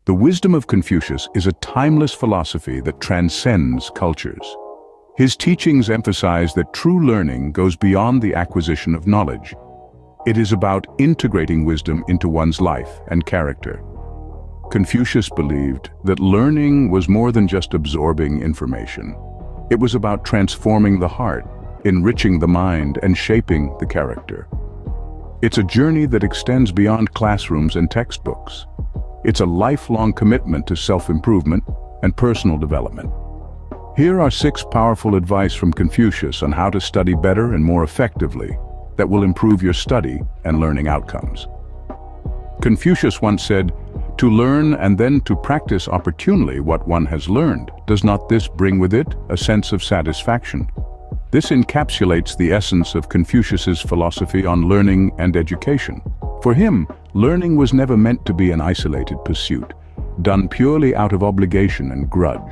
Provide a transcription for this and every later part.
The wisdom of Confucius is a timeless philosophy that transcends cultures. His teachings emphasize that true learning goes beyond the acquisition of knowledge. It is about integrating wisdom into one's life and character. Confucius believed that learning was more than just absorbing information. It was about transforming the heart, enriching the mind, and shaping the character. It's a journey that extends beyond classrooms and textbooks. It's a lifelong commitment to self-improvement and personal development. Here are 6 powerful advice from Confucius on how to study better and more effectively that will improve your study and learning outcomes. Confucius once said, "To learn and then to practice opportunely what one has learned, does not this bring with it a sense of satisfaction?" This encapsulates the essence of Confucius's philosophy on learning and education. For him, learning was never meant to be an isolated pursuit, done purely out of obligation and grudge.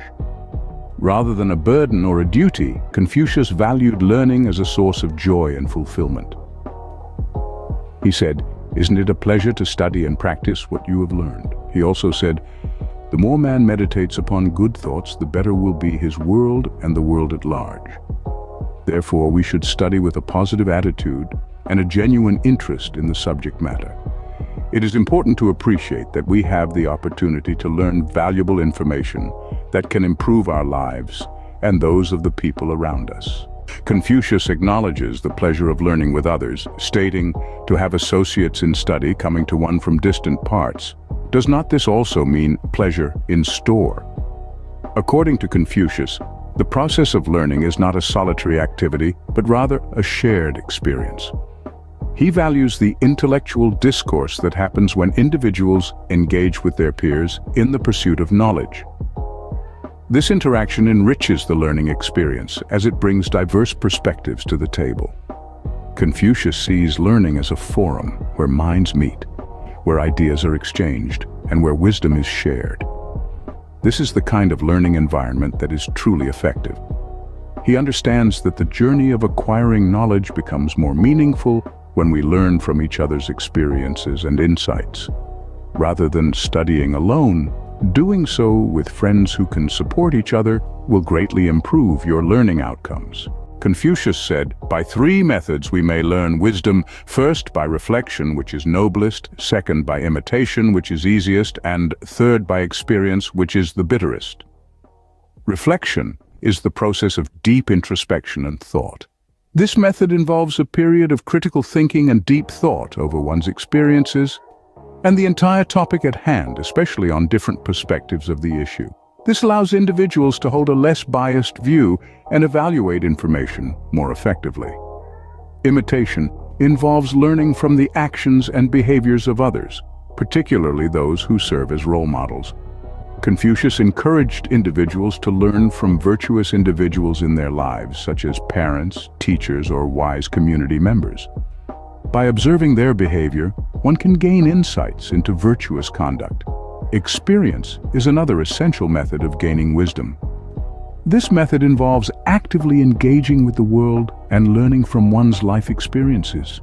Rather than a burden or a duty, Confucius valued learning as a source of joy and fulfillment. He said, "Isn't it a pleasure to study and practice what you have learned?" He also said, "The more man meditates upon good thoughts, the better will be his world and the world at large." Therefore, we should study with a positive attitude and a genuine interest in the subject matter. It is important to appreciate that we have the opportunity to learn valuable information that can improve our lives and those of the people around us. Confucius acknowledges the pleasure of learning with others, stating, "To have associates in study coming to one from distant parts, does not this also mean pleasure in store?" According to Confucius, the process of learning is not a solitary activity, but rather a shared experience. He values the intellectual discourse that happens when individuals engage with their peers in the pursuit of knowledge. This interaction enriches the learning experience as it brings diverse perspectives to the table. Confucius sees learning as a forum where minds meet, where ideas are exchanged, and where wisdom is shared. This is the kind of learning environment that is truly effective. He understands that the journey of acquiring knowledge becomes more meaningful when we learn from each other's experiences and insights. Rather than studying alone, doing so with friends who can support each other will greatly improve your learning outcomes. Confucius said, "By 3 methods we may learn wisdom: first, by reflection, which is noblest; second, by imitation, which is easiest; and third, by experience, which is the bitterest." Reflection is the process of deep introspection and thought. This method involves a period of critical thinking and deep thought over one's experiences and the entire topic at hand, especially on different perspectives of the issue. This allows individuals to hold a less biased view and evaluate information more effectively. Imitation involves learning from the actions and behaviors of others, particularly those who serve as role models. Confucius encouraged individuals to learn from virtuous individuals in their lives, such as parents, teachers, or wise community members. By observing their behavior, one can gain insights into virtuous conduct. Experience is another essential method of gaining wisdom. This method involves actively engaging with the world and learning from one's life experiences.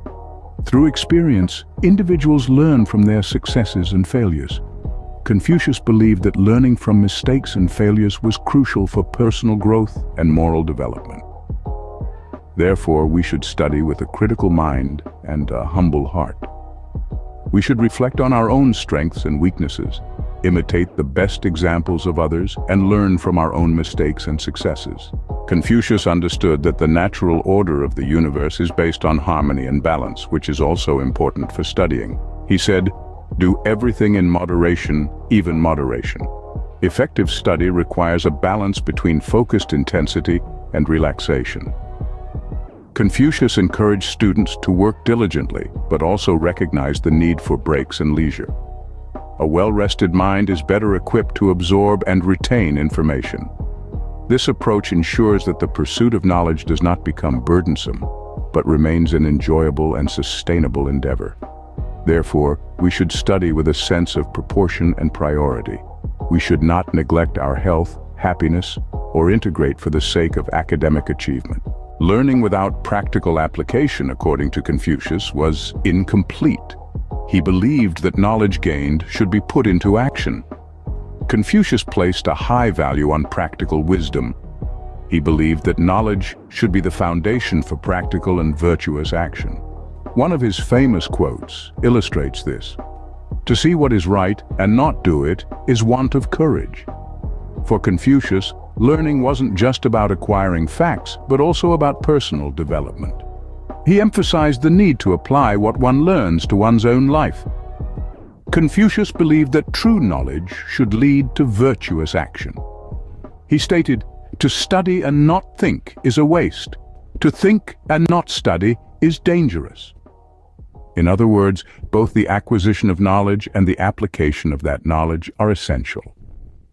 Through experience, individuals learn from their successes and failures. Confucius believed that learning from mistakes and failures was crucial for personal growth and moral development. Therefore, we should study with a critical mind and a humble heart. We should reflect on our own strengths and weaknesses, imitate the best examples of others, and learn from our own mistakes and successes. Confucius understood that the natural order of the universe is based on harmony and balance, which is also important for studying. He said, "Do everything in moderation, even moderation." Effective study requires a balance between focused intensity and relaxation. Confucius encouraged students to work diligently, but also recognized the need for breaks and leisure. A well-rested mind is better equipped to absorb and retain information. This approach ensures that the pursuit of knowledge does not become burdensome, but remains an enjoyable and sustainable endeavor. Therefore, we should study with a sense of proportion and priority. We should not neglect our health, happiness, or integrate for the sake of academic achievement. Learning without practical application, according to Confucius, was incomplete. He believed that knowledge gained should be put into action. Confucius placed a high value on practical wisdom. He believed that knowledge should be the foundation for practical and virtuous action. One of his famous quotes illustrates this. To see what is right and not do it is want of courage. For Confucius, learning wasn't just about acquiring facts, but also about personal development. He emphasized the need to apply what one learns to one's own life. Confucius believed that true knowledge should lead to virtuous action. He stated, "To study and not think is a waste. To think and not study is dangerous." In other words, both the acquisition of knowledge and the application of that knowledge are essential.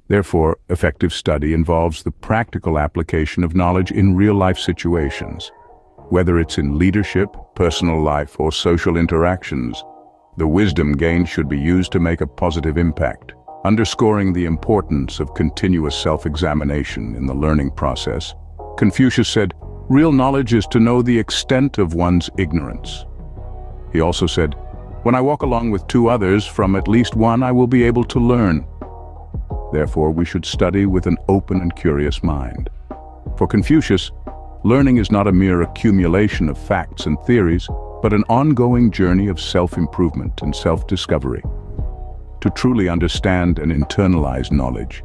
Therefore, effective study involves the practical application of knowledge in real-life situations. Whether it's in leadership, personal life, or social interactions, the wisdom gained should be used to make a positive impact. Underscoring the importance of continuous self-examination in the learning process, Confucius said, "Real knowledge is to know the extent of one's ignorance." He also said, "When I walk along with two others, from at least one I will be able to learn." Therefore, we should study with an open and curious mind. For Confucius, learning is not a mere accumulation of facts and theories, but an ongoing journey of self-improvement and self-discovery. To truly understand and internalize knowledge,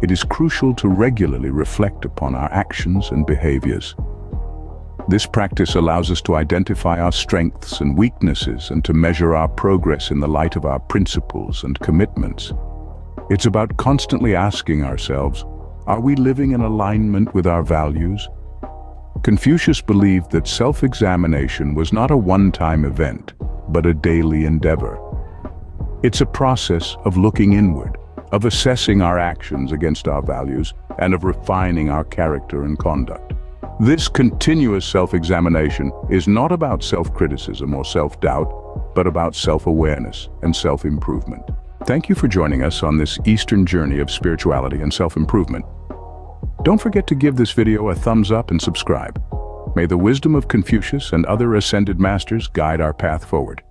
it is crucial to regularly reflect upon our actions and behaviors. This practice allows us to identify our strengths and weaknesses and to measure our progress in the light of our principles and commitments. It's about constantly asking ourselves, are we living in alignment with our values? Confucius believed that self-examination was not a one-time event, but a daily endeavor. It's a process of looking inward, of assessing our actions against our values, and of refining our character and conduct. This continuous self-examination is not about self-criticism or self-doubt, but about self-awareness and self-improvement. Thank you for joining us on this Eastern journey of spirituality and self-improvement. Don't forget to give this video a thumbs up and subscribe. May the wisdom of Confucius and other ascended masters guide our path forward.